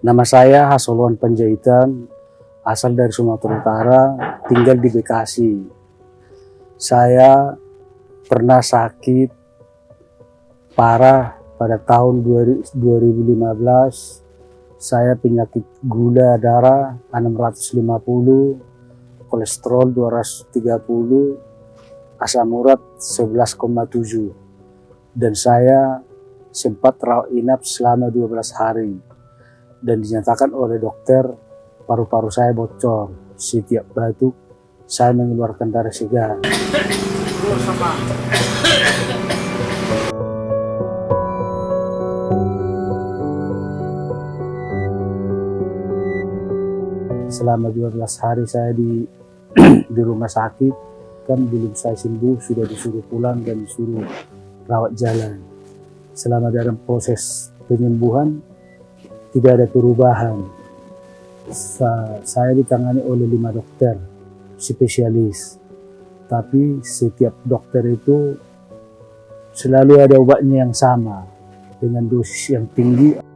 Nama saya Hasoluan Panjaitan, asal dari Sumatera Utara, tinggal di Bekasi. Saya pernah sakit parah pada tahun 2015. Saya penyakit gula darah 650, kolesterol 230, asam urat 11,7. Dan saya sempat rawat inap selama 12 hari. Dan dinyatakan oleh dokter paru-paru saya bocor. Setiap batuk saya mengeluarkan darah segar. Selama 12 hari saya di rumah sakit, kan belum saya sembuh, sudah disuruh pulang dan disuruh rawat jalan. Selama dalam proses penyembuhan tidak ada perubahan. Saya ditangani oleh 5 dokter spesialis, tapi setiap dokter itu selalu ada obatnya yang sama dengan dosis yang tinggi.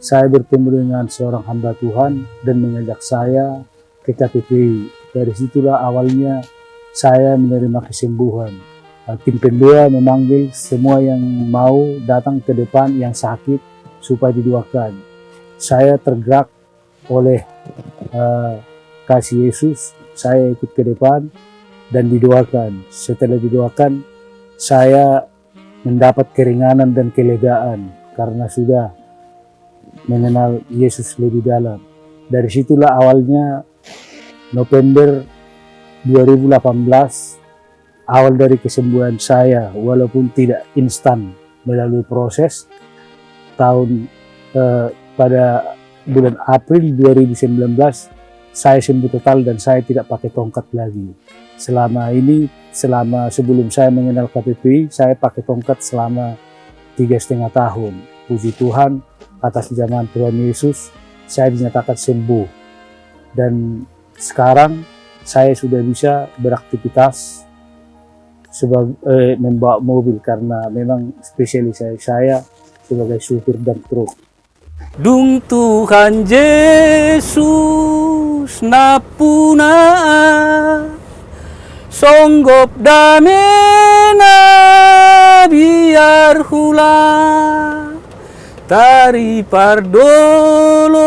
Saya bertemu dengan seorang hamba Tuhan dan mengajak saya ke KPPI. Dari situlah awalnya saya menerima kesembuhan. Tim pendoa memanggil semua yang mau datang ke depan yang sakit supaya didoakan. Saya tergerak oleh kasih Yesus. Saya ikut ke depan dan didoakan. Setelah didoakan, saya mendapat keringanan dan kelegaan karena sudah mengenal Yesus lebih dalam. Dari situlah awalnya November 2018 awal dari kesembuhan saya, walaupun tidak instan melalui proses. Pada bulan April 2019 saya sembuh total dan saya tidak pakai tongkat lagi. Selama sebelum saya mengenal KPPI, saya pakai tongkat selama 3,5 tahun. Puji Tuhan, atas zaman Tuhan Yesus, saya dinyatakan sembuh. Dan sekarang saya sudah bisa beraktivitas membawa mobil karena memang spesialis saya sebagai supir dan truk. Dung Tuhan Yesus napuna songgop damena biar hula tari pardolo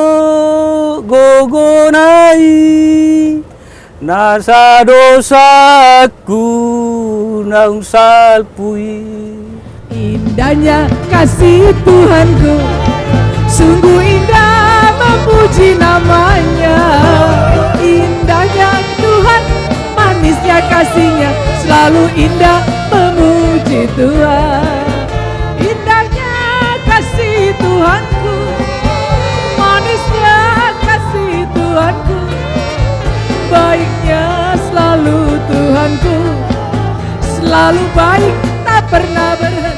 gogonai nasa dosaku naung salpui. Indahnya kasih Tuhanku, sungguh indah memuji namanya. Indahnya Tuhan, manisnya kasihnya, selalu indah memuji Tuhan. Tuhanku, manisnya kasih Tuhanku, baiknya selalu Tuhanku, selalu baik tak pernah berhenti.